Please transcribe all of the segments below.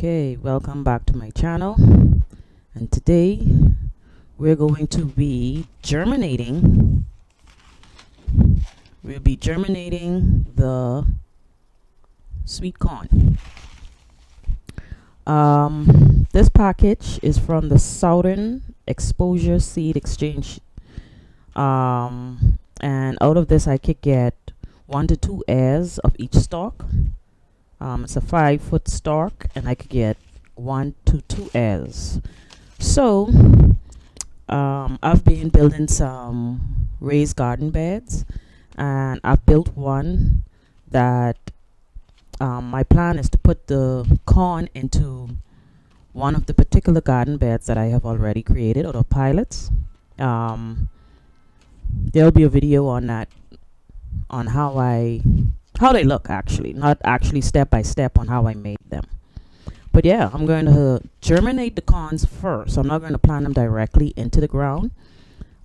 Okay, welcome back to my channel, and today we're going to be germinating. We'll be germinating the sweet corn. This package is from the Southern Exposure Seed Exchange, and out of this I could get 1 to 2 airs of each stalk. It's a 5-foot stalk, and I could get 1 to 2 airs. So I've been building some raised garden beds, and I've built one that my plan is to put the corn into one of the particular garden beds that I have already created out of pilots. There'll be a video on that, on how they look, actually, not actually step by step on how I made them. But yeah, I'm going to germinate the corns first. I'm not going to plant them directly into the ground.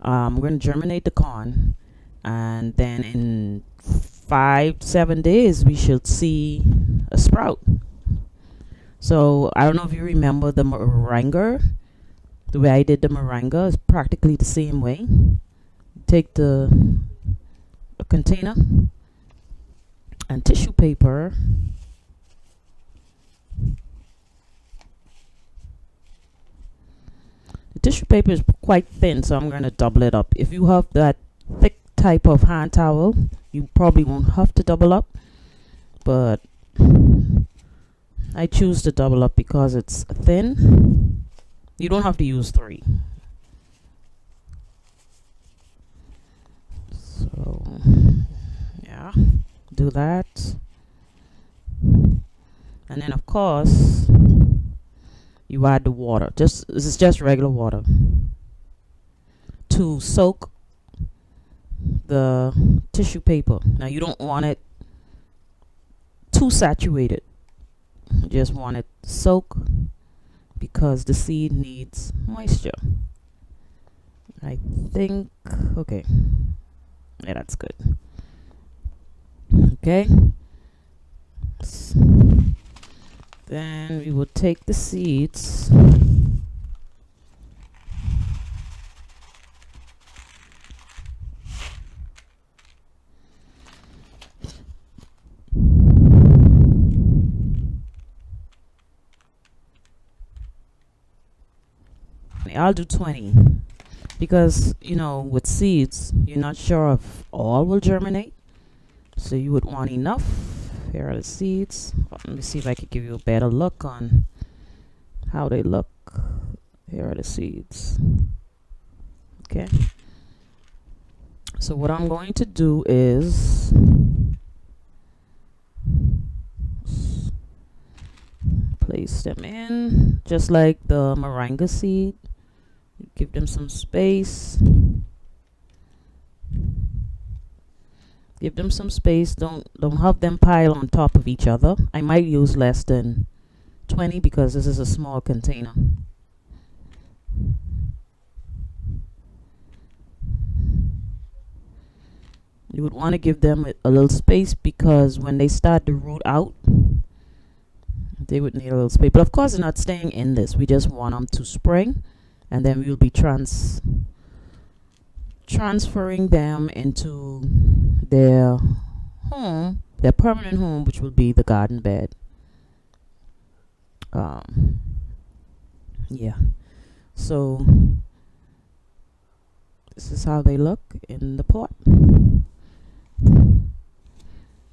I'm going to germinate the corn, and then in 5-7 days we should see a sprout. So I don't know if you remember the moringa. The way I did the moringa is practically the same way. Take a container and tissue paper, the tissue paper is quite thin, so I'm going to double it up. If you have that thick type of hand towel, you probably won't have to double up, but I choose to double up because it's thin. You don't have to use 3. So yeah, do that, and then of course you add the water. This is just regular water to soak the tissue paper. Now you don't want it too saturated, you just want it to soak because the seed needs moisture. I think, okay, yeah, that's good. Okay, then we will take the seeds I'll do 20 because, you know, with seeds you're not sure if all will germinate, so you would want enough. Here are the seeds. Let me see if I could give you a better look on how they look. Here are the seeds. Okay, so what I'm going to do is place them in just like the moringa seed. Give them some space. Give them some space. Don't have them pile on top of each other. I might use less than 20 because this is a small container. You would want to give them a little space because when they start to root out, they would need a little space. But of course, they're not staying in this. We just want them to spring, and then we'll be transferring them into their home, their permanent home, which will be the garden bed. Yeah, so this is how they look in the pot.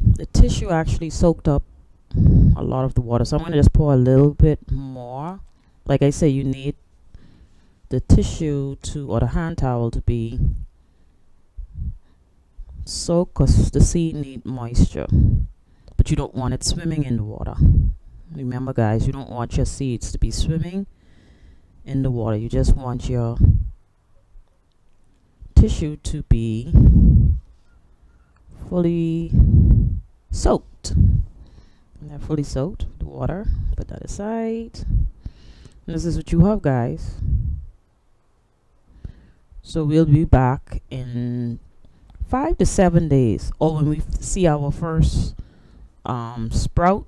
The tissue actually soaked up a lot of the water, so I'm going to just pour a little bit more. Like I say, you need the tissue or the hand towel to be soaked because the seed need moisture, but you don't want it swimming in the water. Remember guys, you don't want your seeds to be swimming in the water. You just want your tissue to be fully soaked. And they're fully soaked with water. Put that aside. And this is what you have, guys. So we'll be back in 5 to 7 days, or when we see our first sprout.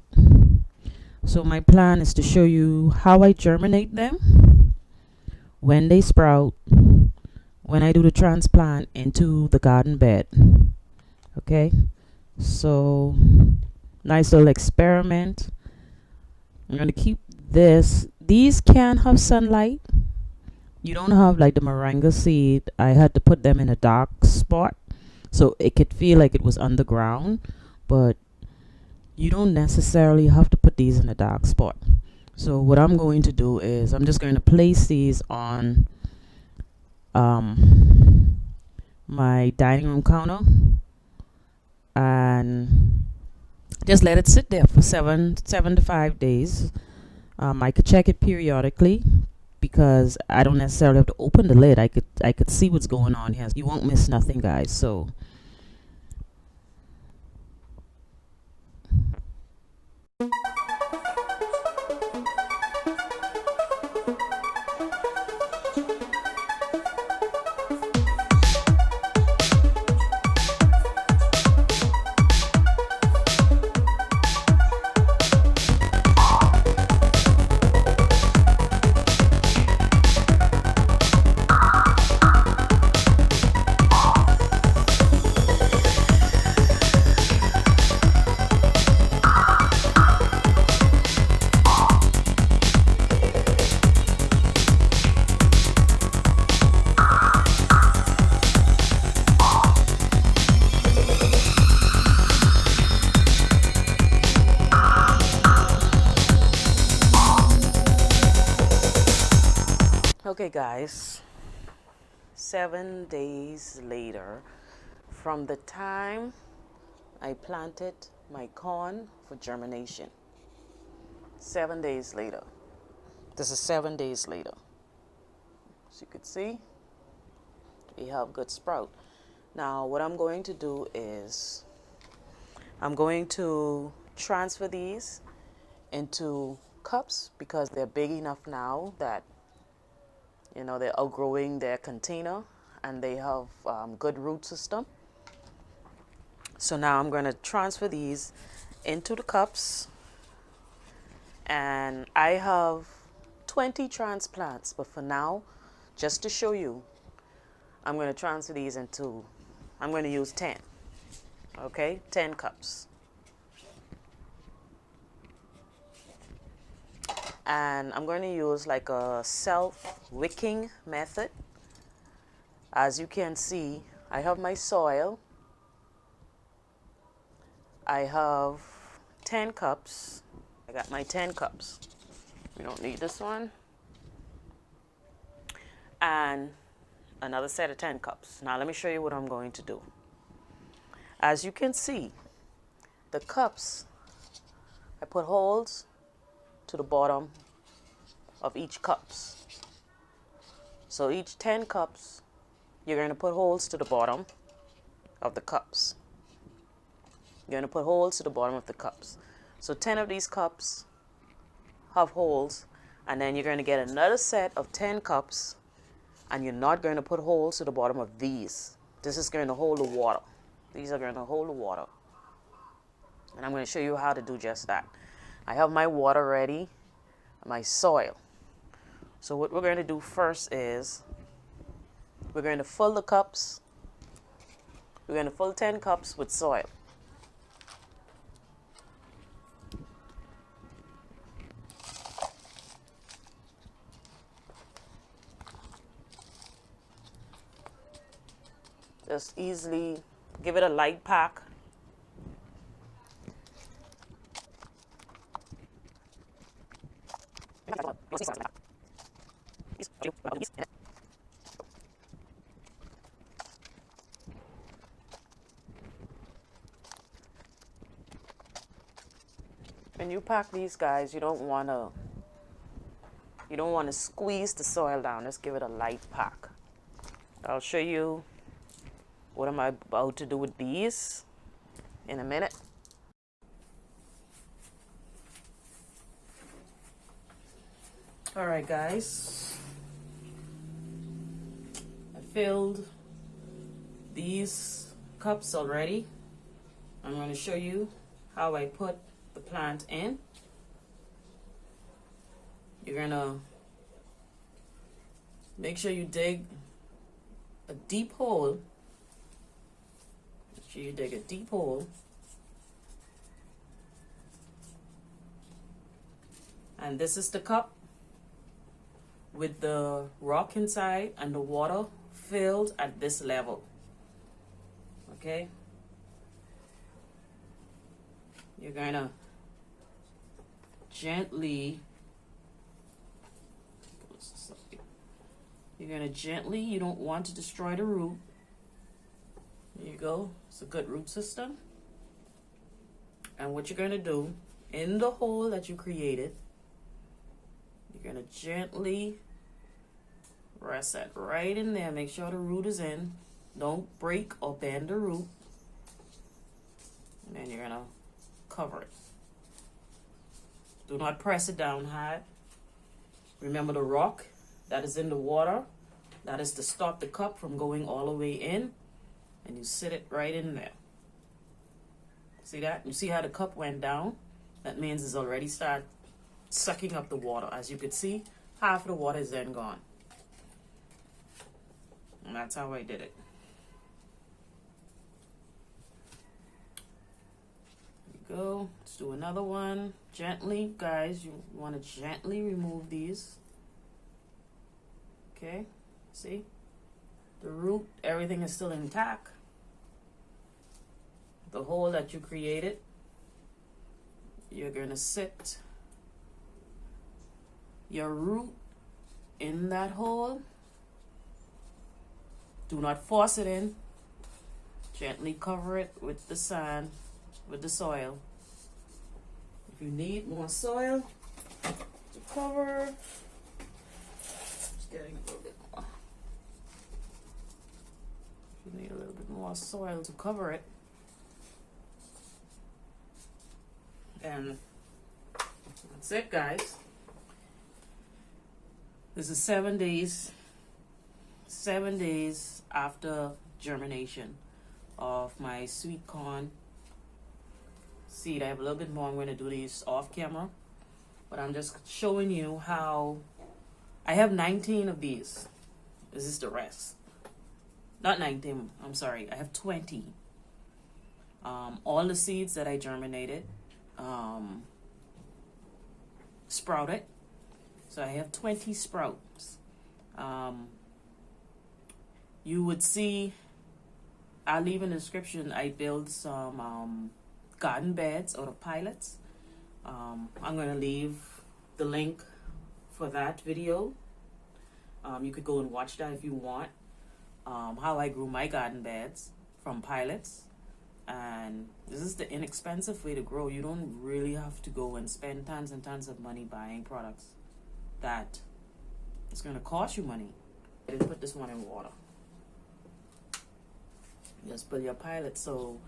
So my plan is to show you how I germinate them, when they sprout, when I do the transplant into the garden bed. Okay, so nice little experiment. I'm going to keep these can have sunlight. You don't have like the moringa seed. I had to put them in a dark spot so it could feel like it was underground, but you don't necessarily have to put these in a dark spot. So what I'm going to do is I'm just going to place these on my dining room counter and just let it sit there for 7 to 5 days. I could check it periodically because I don't necessarily have to open the lid. I could see what's going on here. You won't miss nothing, guys. So okay, guys, 7 days later from the time I planted my corn for germination. 7 days later. This is 7 days later. As you can see, we have good sprout. Now what I'm going to do is I'm going to transfer these into cups because they're big enough now that they're outgrowing their container and they have good root system. So now I'm going to transfer these into the cups, and I have 20 transplants, but for now, just to show you, I'm going to transfer these I'm going to use 10. Okay, 10 cups. And I'm going to use like a self-wicking method. As you can see, I have my soil. I have 10 cups. I got my 10 cups. We don't need this one. And another set of 10 cups. Now let me show you what I'm going to do. As you can see, the cups, I put holes to the bottom of each cups. So each 10 cups, you're going to put holes to the bottom of the cups. You're going to put holes to the bottom of the cups. So 10 of these cups have holes, and then you're going to get another set of 10 cups, and you're not going to put holes to the bottom of these. This is going to hold the water. These are going to hold the water. And I'm going to show you how to do just that. I have my water ready, my soil. So what we're going to do first is we're going to fill the cups. We're going to fill 10 cups with soil. Just easily give it a light pack. When you pack these, guys, you don't want to squeeze the soil down. Just give it a light pack. I'll show you what am I about to do with these in a minute. All right, guys, I filled these cups already. I'm going to show you how I put the plant in. you're gonna make sure you dig a deep hole. Make sure you dig a deep hole. And this is the cup with the rock inside and the water filled at this level. Okay? You're gonna gently, you don't want to destroy the root. There you go. It's a good root system. And what you're gonna do in the hole that you created, you're gonna gently rest that right in there. Make sure the root is in. Don't break or bend the root. And then you're gonna cover it. Do not press it down hard. Remember the rock that is in the water, that is to stop the cup from going all the way in, and you sit it right in there. See that? You see how the cup went down? That means it's already started sucking up the water. As you can see, half of the water is then gone. And that's how I did it. There you go. Let's do another one. Gently, guys, you want to gently remove these. Okay, see? The root, everything is still intact. The hole that you created, you're going to sit your root in that hole. Do not force it in. Gently cover it with the sand, with the soil. If you need more soil to cover, just getting a little bit more. If you need a little bit more soil to cover it, and that's it, guys. This is 7 days. 7 days after germination of my sweet corn seed. I have a little bit more. I'm going to do these off camera, but I'm just showing you how I have 19 of these. This is the rest. Not 19, I'm sorry. I have 20. All the seeds that I germinated sprouted. So I have 20 sprouts. You would see, I'll leave in the description, I build some garden beds out of pilots. I'm going to leave the link for that video. You could go and watch that if you want. How I grew my garden beds from pilots. And this is the inexpensive way to grow. You don't really have to go and spend tons and tons of money buying products that it's going to cost you money. And put this one in water. Just put your pilot. So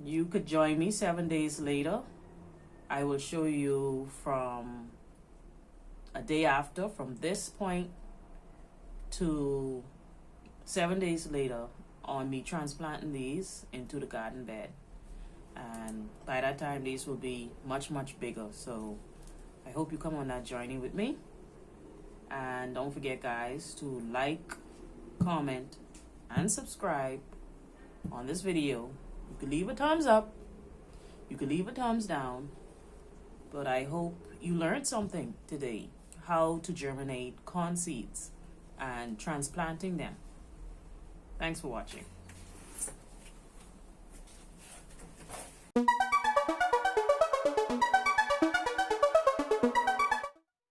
you could join me 7 days later. I will show you from a day after, from this point to 7 days later, on me transplanting these into the garden bed. And by that time, these will be much, much bigger. So I hope you come on that journey with me. And don't forget, guys, to like, comment, and subscribe on this video. You can leave a thumbs up. You can leave a thumbs down. But I hope you learned something today. How to germinate corn seeds and transplanting them. Thanks for watching.